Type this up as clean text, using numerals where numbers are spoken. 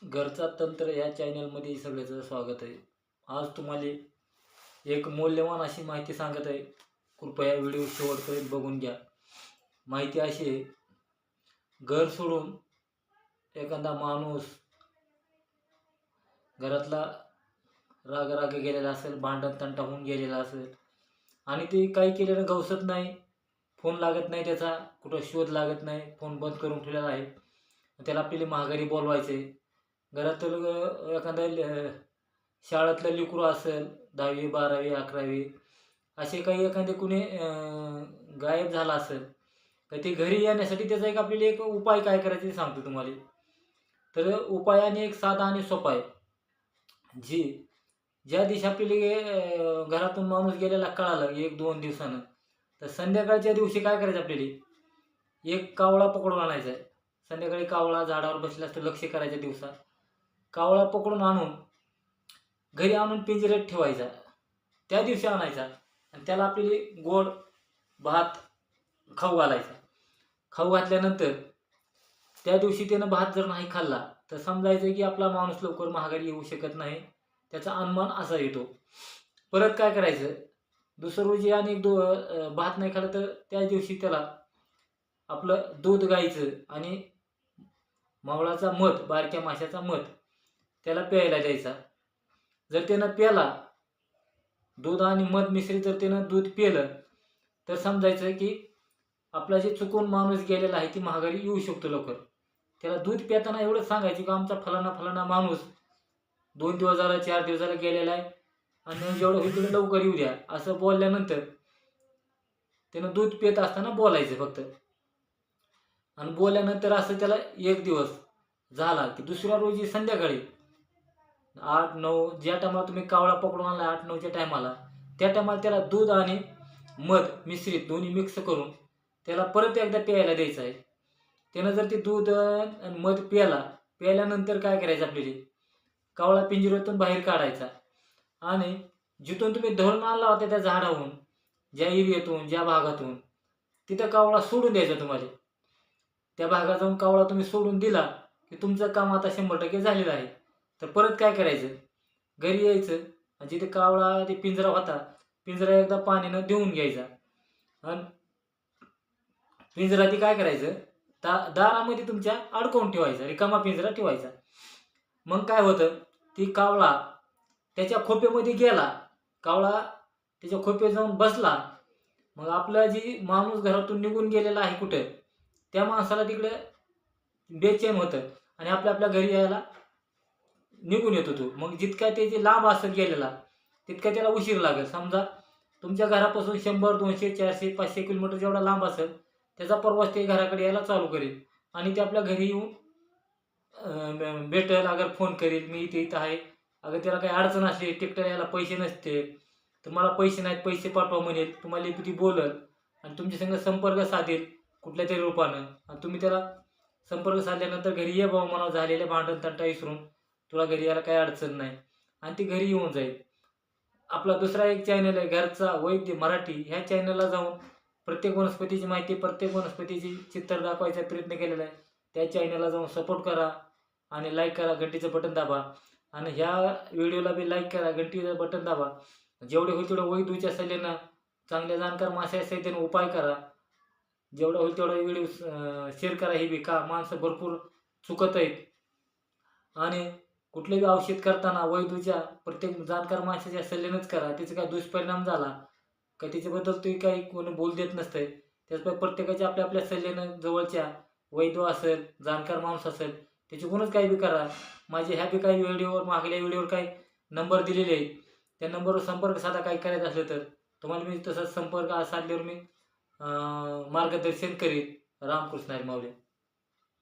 घरचा तंत्र या चॅनलमध्ये सगळ्याचं स्वागत आहे. आज तुम्हाला एक मौल्यवान अशी माहिती सांगत आहे. कृपया व्हिडिओ शेवटपर्यंत बघून घ्या. माहिती अशी आहे, घर सोडून एखादा माणूस घरातला राग गेलेला असेल, भांडण तंटा होऊन गेलेला असेल आणि ते काही केलेलं गवसत नाही, फोन लागत नाही, त्याचा कुठं शोध लागत नाही, फोन बंद करून ठेवलेला आहे. त्याला आपल्याला माघारी बोलवायचं आहे. घरातील एखादा शाळेतलं लेकरू असेल 10वी 12वी 11वी असे काही एखादे कुणी गायब झाला असेल तर ते घरी येण्यासाठी त्याचा आपल्याला एक उपाय काय करायचा ते सांगतो तुम्हाला. तर उपायाने एक साधा आणि सोपा आहे. ज्या दिवशी आपल्याला घरातून माणूस गेलेला कळालं 1-2 दिवसानं, तर संध्याकाळच्या दिवशी काय करायचं आपल्याला, एक कावळा पकडून आणायचा आहे. संध्याकाळी कावळा झाडावर बसला असतो, लक्ष करायच्या दिवसा कावळा पकडून आणून घरी आणून पिंजऱ्यात ठेवायचा. त्या दिवशी आणायचा आणि त्याला आपल्याला गोड भात खाऊ घालायचा. खाऊ घातल्यानंतर त्या दिवशी त्यानं भात जर नाही खाल्ला तर समजायचं की आपला माणूस लवकर माघारी येऊ शकत नाही, त्याचा अनुमान असा येतो. परत काय करायचं, दुसऱ्या रोजी आणि भात नाही खाल्ला तर त्या दिवशी त्याला आपलं दूध गायचं आणि मावळाचा मध, बारक्या माशाचा मध त्याला प्यायला द्यायचा. जर त्यानं प्याला, दूध आणि मध मिश्रित जर त्यानं दूध पिलं तर समजायचं की आपला जे चुकून माणूस गेलेला आहे ती माघारी येऊ शकतो लवकर. त्याला दूध पिताना एवढं सांगायचं की आमचा फलाना माणूस 2 दिवस झाला 4 दिवस झाला गेलेला आहे आणि जेवढं होईल तेवढं लवकर येऊ द्या असं बोलल्यानंतर त्यानं दूध पित असताना बोलायचं फक्त. आणि बोलल्यानंतर असं त्याला 1 दिवस झाला की दुसऱ्या रोजी संध्याकाळी 8-9 ज्या टायमाला तुम्ही कावळा पकडून आणला 8-9च्या टायमाला, त्या टायमाला त्याला दूध आणि मध मिश्रित दोन्ही मिक्स करून त्याला परत एकदा प्यायला द्यायचं आहे. त्यानं जर ते दूध आणि मध प्यायल्यानंतर काय करायचं आपल्याला, कावळा पिंजऱ्यातून बाहेर काढायचा आणि जिथून तुम्ही धरून आणला होता त्या झाडावरून, ज्या एरियातून ज्या भागातून, तिथं कावळा सोडून द्यायचा तुम्हाला. त्या भागात जाऊन कावळा तुम्ही सोडून दिला की तुमचं काम आता 100% झालेलं आहे. तर परत काय करायचं, घरी यायचं आणि जिथे कावळा ते पिंजरा होता पिंजरा एकदा पाण्यानं धुवून घ्यायचा आणि पिंजरा ती काय करायचं दारामध्ये तुमच्या अडकवून ठेवायचा, रिकामा पिंजरा ठेवायचा. मग काय होतं, ती कावळा त्याच्या खोप्यामध्ये गेला, कावळा त्याच्या खोप्यात जाऊन बसला, मग आपला जी माणूस घरातून निघून गेलेला आहे कुठं, त्या माणसाला तिकडे बेचैन होतं आणि आपल्या घरी यायला निघून येतो तो. मग जितका त्याची लांब असत गेलेला तितका त्याला उशीर लागेल. समजा तुमच्या घरापासून 100, 200, 400, 500 किलोमीटर जेवढा लांब असेल त्याचा प्रवास ते घराकडे यायला चालू करेल आणि ते आपल्या घरी येऊन भेटेल. अगर फोन करेल, मी इथं आहे. अगर त्याला काही अडचण असली, टिकट यायला पैसे नसते तर मला पैसे नाहीत, पैसे पाठवा म्हणेल, तुम्हाला ती बोलल आणि तुमच्या संग संपर्क साधेल कुठल्या तरी रूपानं आणि तुम्ही त्याला संपर्क साधल्यानंतर घरी ये बाबा म्हणा, झालेले भांडण तंटा विसरून तुला घरी यायला काही अडचण नाही आणि ती घरी येऊन जाईल. आपला दुसरा एक चॅनल आहे घरचा वैद्य मराठी, ह्या चॅनलला जाऊन प्रत्येक वनस्पतीची माहिती, प्रत्येक वनस्पतीची चित्र दाखवायचा प्रयत्न केलेला आहे. त्या चॅनलला जाऊन सपोर्ट करा आणि लाईक करा, घंटीचं बटन दाबा आणि ह्या व्हिडिओला बी लाईक करा, घंटीचं बटन दाबा. जेवढे होईल तेवढं वैद्यच्या सल्ल्यानं चांगल्या जाणकार माणसाच्या सहाय्याने उपाय करा. जेवढं होईल तेवढा व्हिडिओ शेअर करा. हे बी का माणसं भरपूर चुकत आहेत आणि कुठलेही औषध करताना वैद्यच्या प्रत्येक जाणकार माणसाच्या सल्ल्यानेच करा. त्याचा काय दुष्परिणाम झाला का त्याच्याबद्दल तुम्ही काही कोणी बोल देत नसतंय. त्याचमुळे प्रत्येकाच्या आपल्या सल्ल्यानं जवळच्या वैद्य असेल, जाणकार माणूस असेल त्याच्याकडूनच काही बी करा. माझे ह्या बी काही व्हिडिओवर मागल्या व्हिडिओवर काही नंबर दिलेले आहेत, त्या नंबरवर संपर्क साधा काही करायचं असलं तर तुम्हाला मी तसंच संपर्क साधल्यावर मी मार्गदर्शन करीन. रामकृष्ण हरी माऊली.